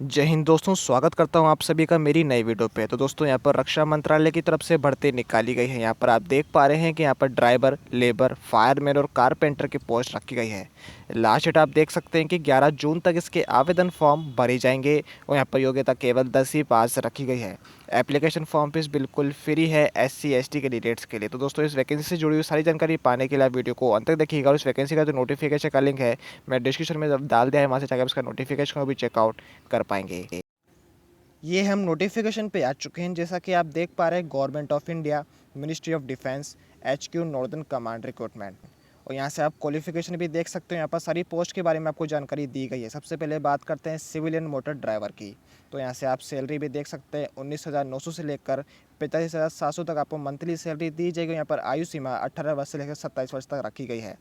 जय हिंद दोस्तों, स्वागत करता हूं आप सभी का मेरी नई वीडियो पे। तो दोस्तों यहाँ पर रक्षा मंत्रालय की तरफ से भर्ती निकाली गई है। यहाँ पर आप देख पा रहे हैं कि यहाँ पर ड्राइवर, लेबर, फायरमैन और कारपेंटर की पोस्ट रखी गई है। लास्ट डेट आप देख सकते हैं कि 11 जून तक इसके आवेदन फॉर्म भरे जाएंगे और यहाँ पर योग्यता केवल 10वीं पास रखी गई है। एप्लीकेशन फॉर्म फीस बिल्कुल फ्री है SC ST कैंडिडेट्स के लिए। तो दोस्तों इस वैकेंसी से जुड़ी हुई सारी जानकारी पाने के लिए आप वीडियो को अंत तक देखिएगा और इस वैकेंसी का जो नोटिफिकेशन का लिंक है मैं डिस्क्रिप्शन में डाल दिया है, वहाँ से जाकर उसका नोटिफिकेशन को भी चेकआउट कर पाएंगे। ये हम नोटिफिकेशन पे आ चुके हैं। जैसा कि आप देख पा रहे हैं, government of India, ministry of defence, HQ northern command recruitment. और यहाँ से आप क्वालिफिकेशन भी देख सकते हो। यहाँ पर सारी पोस्ट के बारे में आपको जानकारी दी गई है। सबसे पहले बात करते हैं सिविलियन मोटर ड्राइवर की। तो यहाँ से आप सैलरी भी देख सकते हैं, 19,900 से लेकर 45,700 तक आपको मंथली सैलरी दी जाएगी। यहाँ पर आयु सीमा 18 वर्ष से लेकर 27 वर्ष तक रखी गई है।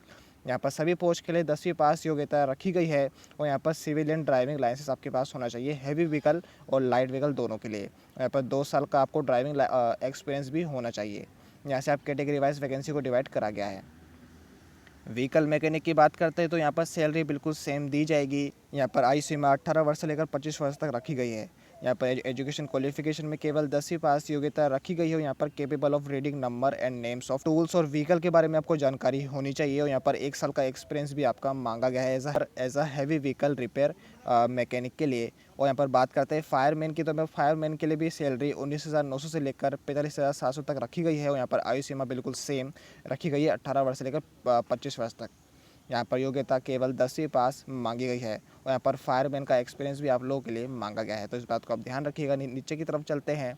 यहाँ पर सभी पोस्ट के लिए 10वीं पास योग्यता रखी गई है और यहाँ पर सिविलियन ड्राइविंग लाइसेंस आपके पास होना चाहिए, हैवी व्हीकल और लाइट व्हीकल दोनों के लिए। यहाँ पर 2 साल का आपको ड्राइविंग एक्सपीरियंस भी होना चाहिए। यहाँ से आप कैटेगरी वाइज वैकेंसी को डिवाइड करा गया है। व्हीकल मैकेनिक की बात करते हैं तो यहाँ पर सैलरी बिल्कुल सेम दी जाएगी। यहाँ पर आयु सीमा 18 वर्ष से लेकर 25 वर्ष तक रखी गई है। यहाँ पर एजुकेशन क्वालिफिकेशन में केवल 10वीं पास योग्यता रखी गई है। यहाँ पर capable of reading number and names of tools और व्हीकल के बारे में आपको जानकारी होनी चाहिए और यहाँ पर 1 साल का एक्सपीरियंस भी आपका मांगा गया है as a heavy vehicle repair mechanic के लिए। और यहाँ पर बात करते हैं फायरमैन की, तो फायरमैन के लिए भी सैलरी 19,900 से लेकर 45,700 तक रखी गई है और यहाँ पर आयु सीमा बिल्कुल सेम रखी गई है, 18 वर्ष से लेकर 25 वर्ष तक। यहाँ पर योग्यता केवल 10वीं पास मांगी गई है और यहाँ पर फायरमैन का एक्सपीरियंस भी आप लोगों के लिए मांगा गया है। तो इस बात को आप ध्यान रखिएगा। नीचे की तरफ चलते हैं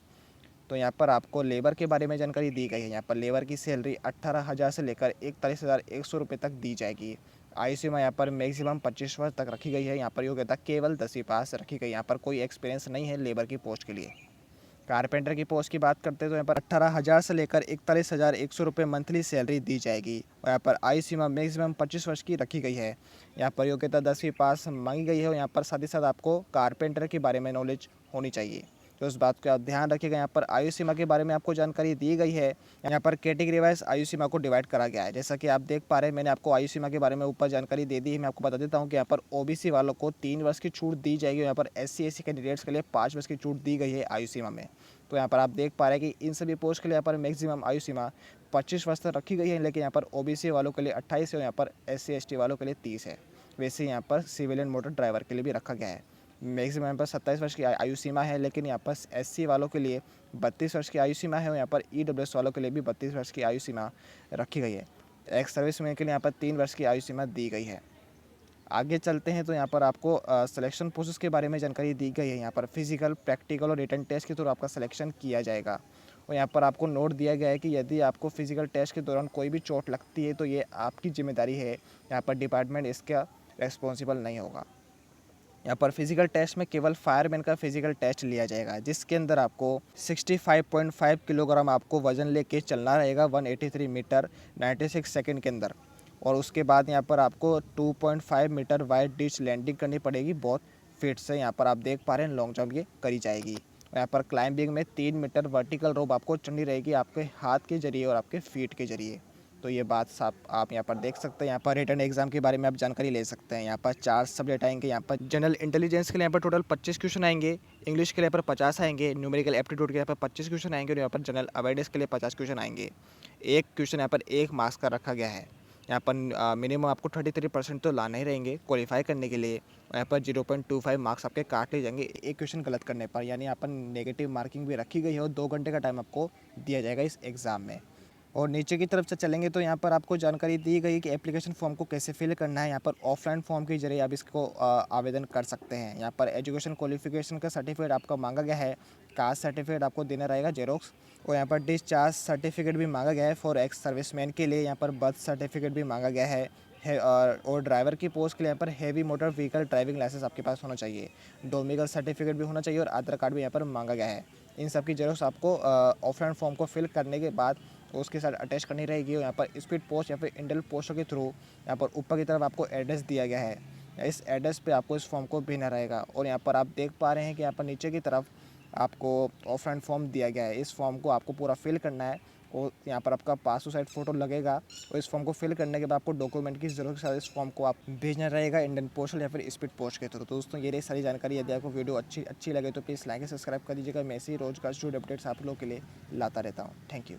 तो यहाँ पर आपको लेबर के बारे में जानकारी दी गई है। यहाँ पर लेबर की सैलरी 18,000 से लेकर 41,100 रुपये तक दी जाएगी। आयु सीमा यहाँ पर मैक्सिमम 25 वर्ष तक रखी गई है। यहाँ पर योग्यता केवल 10वीं पास रखी गई है। यहाँ पर कोई एक्सपीरियंस नहीं है लेबर की पोस्ट के लिए। कारपेंटर की पोस्ट की बात करते हैं तो यहाँ पर 18,000 से लेकर 41,100 रुपये मंथली सैलरी दी जाएगी और यहाँ पर आयु सीमा मैक्सिमम 25 वर्ष की रखी गई है। यहाँ पर योग्यता 10वीं पास मांगी गई है और यहाँ पर साथ ही साथ आपको कारपेंटर के बारे में नॉलेज होनी चाहिए। तो उस बात का आप ध्यान रखिएगा। यहाँ पर आयु सीमा के बारे में आपको जानकारी दी गई है। यहाँ पर कैटेगरी वाइज आयु सीमा को डिवाइड करा गया है। जैसा कि आप देख पा रहे हैं, मैंने आपको आयु सीमा के बारे में ऊपर जानकारी दे दी है। मैं आपको बता देता हूँ कि यहाँ पर OBC वालों को 3 वर्ष की छूट दी जाएगी। यहाँ पर SC ST कैंडिडेट्स के लिए 5 वर्ष की छूट दी गई है आयु सीमा में। तो यहाँ पर आप देख पा रहे हैं कि इन सभी पोस्ट के लिए यहाँ पर मैक्सिमम आयु सीमा 25 वर्ष तक रखी गई है, लेकिन यहाँ पर OBC वालों के लिए 28 है और यहाँ पर SC ST वालों के लिए 30 है। वैसे यहाँ पर सिविलियन मोटर ड्राइवर के लिए भी रखा गया है। मैक्सिमम यहाँ पर 27 वर्ष की आयु सीमा है, लेकिन यहाँ पर SC वालों के लिए 32 वर्ष की आयु सीमा है और यहाँ पर EWS वालों के लिए भी 32 वर्ष की आयु सीमा रखी गई है। एक्स सर्विस मैन के लिए यहाँ पर 3 वर्ष की आयु सीमा दी गई है। आगे चलते हैं तो यहाँ पर आपको सिलेक्शन प्रोसेस के बारे में जानकारी दी गई है। यहाँ पर फिजिकल, प्रैक्टिकल और रिटन टेस्ट के थ्रू आपका सिलेक्शन किया जाएगा और यहाँ पर आपको नोट दिया गया है कि यदि आपको फिजिकल टेस्ट के दौरान कोई भी चोट लगती है तो ये आपकी जिम्मेदारी है। यहाँ पर डिपार्टमेंट इसका रेस्पॉन्सिबल नहीं होगा। यहाँ पर फिजिकल टेस्ट में केवल फायरमैन का फिजिकल टेस्ट लिया जाएगा, जिसके अंदर आपको 65.5 किलोग्राम आपको वजन लेके चलना रहेगा 183 मीटर 96 सेकंड के अंदर। और उसके बाद यहाँ पर आपको 2.5 मीटर वाइड डिच लैंडिंग करनी पड़ेगी बहुत फीट से। यहाँ पर आप देख पा रहे हैं लॉन्ग जंप ये करी जाएगी। और यहाँ पर क्लाइंबिंग में 3 मीटर वर्टिकल रोप आपको चढ़नी रहेगी आपके हाथ के जरिए और आपके फीट के जरिए। तो ये बात आप यहाँ पर देख सकते हैं। यहाँ पर रिटन एग्जाम के बारे में आप जानकारी ले सकते हैं। यहाँ पर 4 सब्जेक्ट आएंगे। यहाँ पर जनरल इंटेलिजेंस के लिए यहाँ पर टोटल 25 क्वेश्चन आएंगे, इंग्लिश के लिए यहाँ पर 50 आएंगे, न्यूमेरिकल एप्टीट्यूड के यहाँ पर 25 क्वेश्चन आएंगे और यहाँ पर जनरल अवेयरनेस के लिए 50 क्वेश्चन आएंगे। एक क्वेश्चन यहाँ पर 1 मार्क्स का रखा गया है। यहाँ पर मिनिमम आपको 33% तो लाना ही रहेंगे क्वालिफाई करने के लिए। यहाँ पर 0.25 मार्क्स आपके काट ले जाएंगे एक क्वेश्चन गलत करने पर, यानी यहाँ पर नेगेटिव मार्किंग भी रखी गई है और 2 घंटे का टाइम आपको दिया जाएगा इस एग्ज़ाम में। और नीचे की तरफ से चलेंगे तो यहाँ पर आपको जानकारी दी गई कि एप्लीकेशन फॉर्म को कैसे फिल करना है। यहाँ पर ऑफलाइन फॉर्म के जरिए आप इसको आवेदन कर सकते हैं। यहाँ पर एजुकेशन क्वालिफिकेशन का सर्टिफिकेट आपका मांगा गया है, कास्ट सर्टिफिकेट आपको देना रहेगा जेरोक्स, और यहाँ पर डिस्चार्ज सर्टिफिकेट भी मांगा गया है फॉर एक्स सर्विसमैन के लिए। यहाँ पर बर्थ सर्टिफिकेट भी मांगा गया है और ड्राइवर की पोस्ट के लिए यहाँ पर heavy motor vehicle driving licence आपके पास होना चाहिए, डोमिकल सर्टिफिकेट भी होना चाहिए और आधार कार्ड भी यहाँ पर मांगा गया है। इन सब की जेरोक्स आपको ऑफलाइन फॉर्म को फिल करने के बाद उसके साथ अटैच करनी रहेगी। यहाँ पर स्पीड पोस्ट या फिर इंडियन पोस्टों के थ्रू यहाँ पर ऊपर की तरफ आपको एड्रेस दिया गया है। इस एड्रेस पे आपको इस फॉर्म को भेजना रहेगा। और यहाँ पर आप देख पा रहे हैं कि यहाँ पर नीचे की तरफ आपको ऑफलाइन फॉर्म दिया गया है। इस फॉर्म को आपको पूरा फिल करना है और यहाँ पर आपका पासपोर्ट साइज फ़ोटो लगेगा और इस फॉर्म को फिल करने के बाद आपको डॉक्यूमेंट की ज़रूरत के साथ इस फॉर्म को आप भेजना रहेगा इंडियन पोस्टल या फिर स्पीड पोस्ट के थ्रू। तो दोस्तों ये रही सारी जानकारी। यदि आपको वीडियो अच्छी लगे तो प्लीज़ लाइक सब्सक्राइब कर दीजिएगा। मैं ऐसे ही रोज़ का स्टूडेंट अपडेट्स आप लोगों के लिए लाता रहता हूँ। Thank you.